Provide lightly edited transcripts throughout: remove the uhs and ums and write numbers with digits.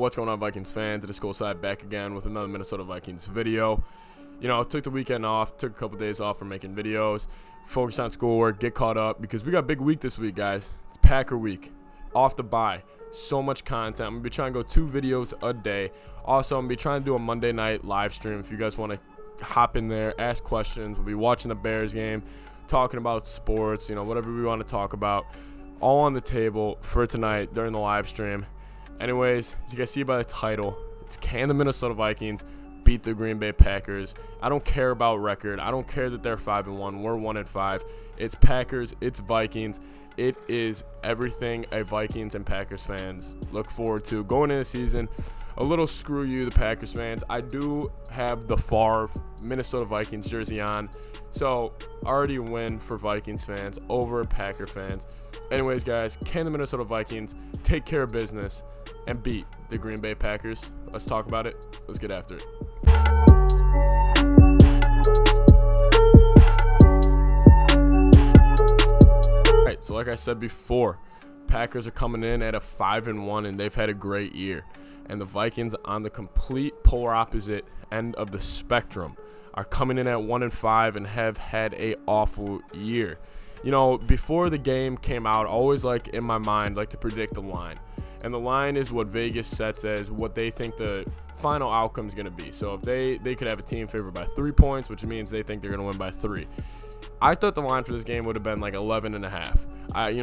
What's going on, Vikings fans? It is Skol side back again with another Minnesota Vikings video. I took the weekend off, took a couple days off from making videos, focus on schoolwork, get caught up because we got a big week this week, guys. It's Packer week, off the bye. So much content. I'm going to be trying to go 2 videos a day. Also, I'm going to be trying to do a Monday night live stream if you guys want to hop in there, ask questions. We'll be watching the Bears game, talking about sports, whatever we want to talk about. All on the table for tonight during the live stream. Anyways, as you guys see by the title, it's can the Minnesota Vikings beat the Green Bay Packers? I don't care about record. I don't care that they're 5-1. We're 1-5. It's Packers. It's Vikings. It is everything a Vikings and Packers fans look forward to going into the season. A little screw you, the Packers fans. I do have the Favre Minnesota Vikings jersey on, so already a win for Vikings fans over Packer fans. Anyways, guys, can the Minnesota Vikings take care of business and beat the Green Bay Packers? Let's talk about it. Let's get after it. All right, so like I said before, Packers are coming in at a 5-1, and they've had a great year. And the Vikings, on the complete polar opposite end of the spectrum, are coming in at 1-5 and have had a awful year. Before the game came out, always in my mind, to predict the line. And the line is what Vegas sets as what they think the final outcome is going to be. So if they could have a team favored by 3 points, which means they think they're going to win by 3. I thought the line for this game would have been 11.5.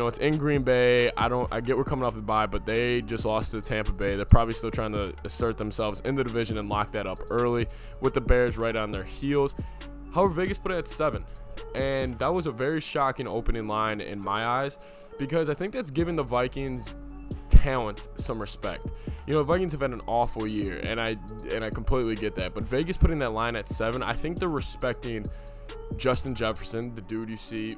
It's in Green Bay. I get we're coming off the bye, but they just lost to Tampa Bay. They're probably still trying to assert themselves in the division and lock that up early with the Bears right on their heels. However, Vegas put it at 7. And that was a very shocking opening line in my eyes, because I think that's giving the Vikings talent some respect. The Vikings have had an awful year, and I completely get that. But Vegas putting that line at 7, I think they're respecting Justin Jefferson, the dude you see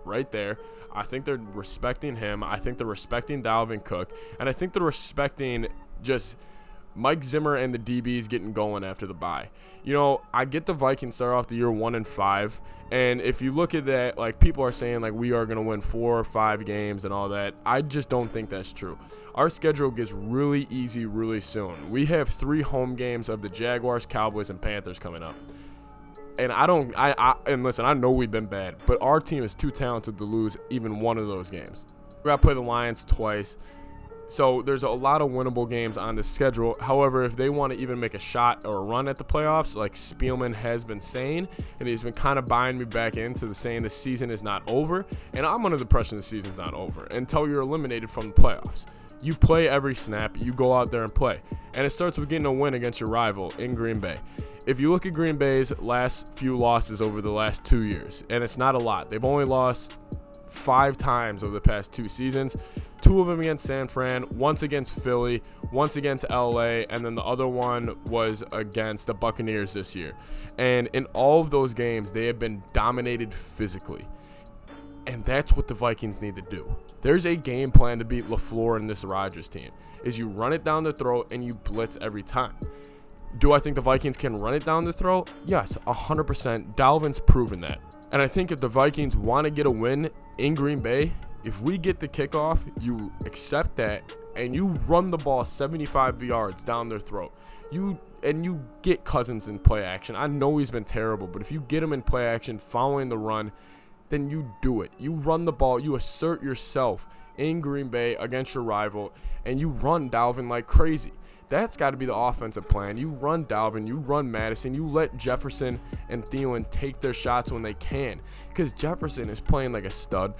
right there. I think they're respecting him. I think they're respecting Dalvin Cook, and I think they're respecting just Mike Zimmer and the DBs getting going after the bye. I get the Vikings start off the year 1-5, and if you look at that, people are saying we are going to win 4 or 5 games and all that. I just don't think that's true. Our schedule gets really easy really soon. We have 3 home games of the Jaguars, Cowboys, and Panthers coming up. And and listen, I know we've been bad, but our team is too talented to lose even one of those games. We got to play the Lions twice. So there's a lot of winnable games on the schedule. However, if they want to even make a shot or a run at the playoffs, like Spielman has been saying, and he's been kind of buying me back into the saying the season is not over, and I'm under the impression the season's not over until you're eliminated from the playoffs. You play every snap. You go out there and play. And it starts with getting a win against your rival in Green Bay. If you look at Green Bay's last few losses over the last 2 years, and it's not a lot. They've only lost 5 times over the past 2 seasons. 2 of them against San Fran, once against Philly, once against LA, and then the other one was against the Buccaneers this year. And in all of those games, they have been dominated physically. And that's what the Vikings need to do. There's a game plan to beat LaFleur and this Rodgers team, is you run it down the throat and you blitz every time. Do I think the Vikings can run it down the throat? Yes, 100%. Dalvin's proven that. And I think if the Vikings want to get a win in Green Bay, if we get the kickoff, you accept that, and you run the ball 75 yards down their throat. You get Cousins in play action. I know he's been terrible, but if you get him in play action following the run, then you do it. You run the ball. You assert yourself in Green Bay against your rival, and you run Dalvin like crazy. That's got to be the offensive plan. You run Dalvin, you run Madison, you let Jefferson and Thielen take their shots when they can, because Jefferson is playing like a stud.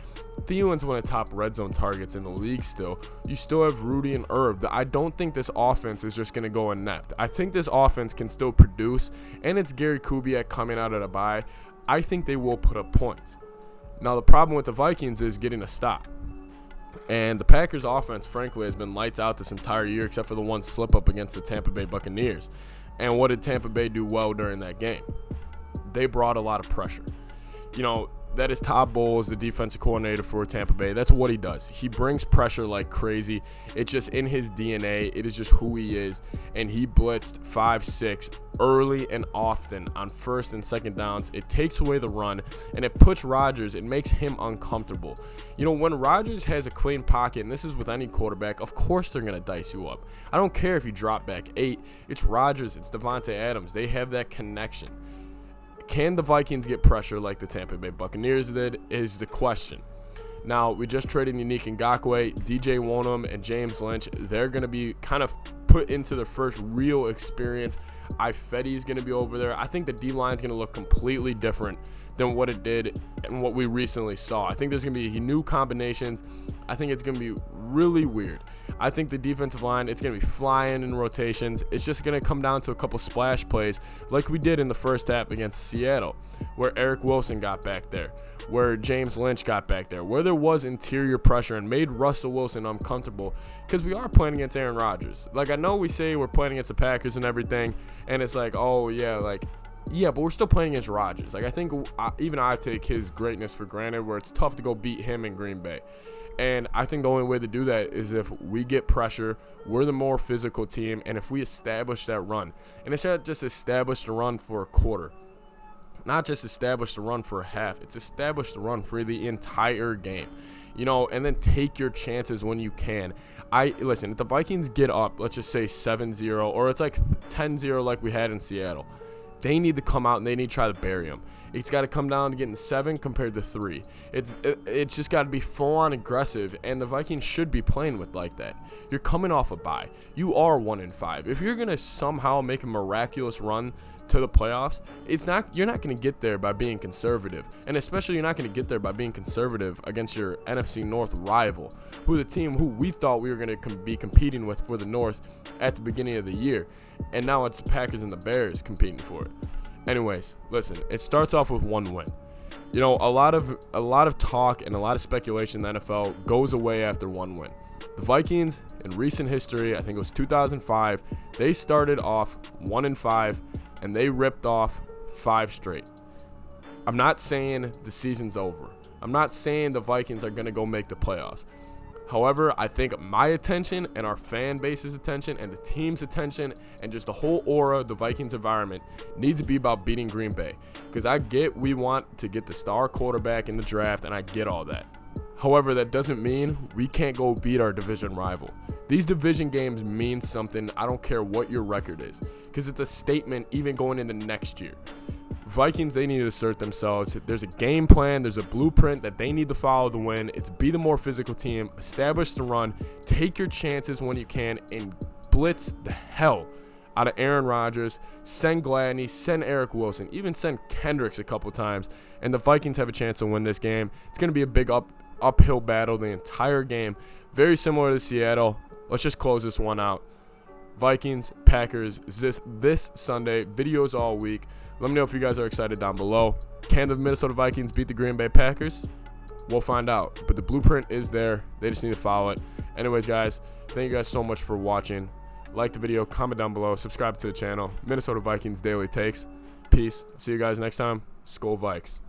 Thielen's one of the top red zone targets in the league still. You still have Rudy and Irv. I don't think this offense is just going to go inept. I think this offense can still produce, and it's Gary Kubiak coming out of the bye. I think they will put up points. Now, the problem with the Vikings is getting a stop. And the Packers offense, frankly, has been lights out this entire year except for the one slip-up against the Tampa Bay Buccaneers. And what did Tampa Bay do well during that game? They brought a lot of pressure. that is Todd Bowles, the defensive coordinator for Tampa Bay. That's what he does. He brings pressure like crazy. It's just in his DNA. It is just who he is. And he blitzed 5-6 early and often on first and second downs. It takes away the run, and it puts Rodgers, it makes him uncomfortable. You know, when Rodgers has a clean pocket, and this is with any quarterback, of course they're going to dice you up. I don't care if you drop back 8. It's Rodgers. It's Devontae Adams. They have that connection. Can the Vikings get pressure like the Tampa Bay Buccaneers did is the question. Now, we just traded Unique Ngakoue, DJ Wonnum, and James Lynch. They're going to be kind of put into their first real experience. Ifedi is going to be over there. I think the D-line is going to look completely different than what it did and what we recently saw. I think there's going to be new combinations. I think it's going to be really weird. I think the defensive line, it's going to be flying in rotations. It's just going to come down to a couple splash plays like we did in the first half against Seattle, where Eric Wilson got back there, where James Lynch got back there, where there was interior pressure and made Russell Wilson uncomfortable, because we are playing against Aaron Rodgers. Like, I know we say we're playing against the Packers and everything, and it's like, oh, yeah, like, yeah, but we're still playing against Rodgers. Like, I think even I take his greatness for granted, where it's tough to go beat him in Green Bay. And I think the only way to do that is if we get pressure, we're the more physical team, and if we establish that run. And it's not just establish the run for a quarter, not just establish the run for a half. It's establish the run for the entire game, you know, and then take your chances when you can. Listen, if the Vikings get up, let's just say 7-0, or it's like 10-0 like we had in Seattle, they need to come out and they need to try to bury them. It's got to come down to getting 7 compared to 3. It's just got to be full-on aggressive, and the Vikings should be playing with like that. You're coming off a bye. You are 1-5. If you're going to somehow make a miraculous run to the playoffs, you're not going to get there by being conservative, and especially you're not going to get there by being conservative against your NFC North rival, who the team who we thought we were going to be competing with for the North at the beginning of the year, and now it's the Packers and the Bears competing for it. Anyways, listen, it starts off with one win. You know, a lot of talk and a lot of speculation in the NFL goes away after one win. The Vikings, in recent history, I think it was 2005, they started off 1-5, and they ripped off 5 straight. I'm not saying the season's over. I'm not saying the Vikings are going to go make the playoffs. However, I think my attention and our fan base's attention and the team's attention and just the whole aura of the Vikings environment needs to be about beating Green Bay. Because I get we want to get the star quarterback in the draft, and I get all that. However, that doesn't mean we can't go beat our division rival. These division games mean something. I don't care what your record is, because it's a statement even going into next year. Vikings, they need to assert themselves. There's a game plan. There's a blueprint that they need to follow to win. It's be the more physical team, establish the run, take your chances when you can, and blitz the hell out of Aaron Rodgers. Send Gladney, send Eric Wilson, even send Kendricks a couple times, and the Vikings have a chance to win this game. It's going to be a big uphill battle the entire game, very similar to Seattle. Let's just close this one out. Vikings, Packers, this Sunday. Videos all week. Let me know if you guys are excited down below. Can the Minnesota Vikings beat the Green Bay Packers? We'll find out. But the blueprint is there. They just need to follow it. Anyways, guys, thank you guys so much for watching. Like the video, comment down below, subscribe to the channel. Minnesota Vikings Daily Takes. Peace. See you guys next time. Skol Vikes.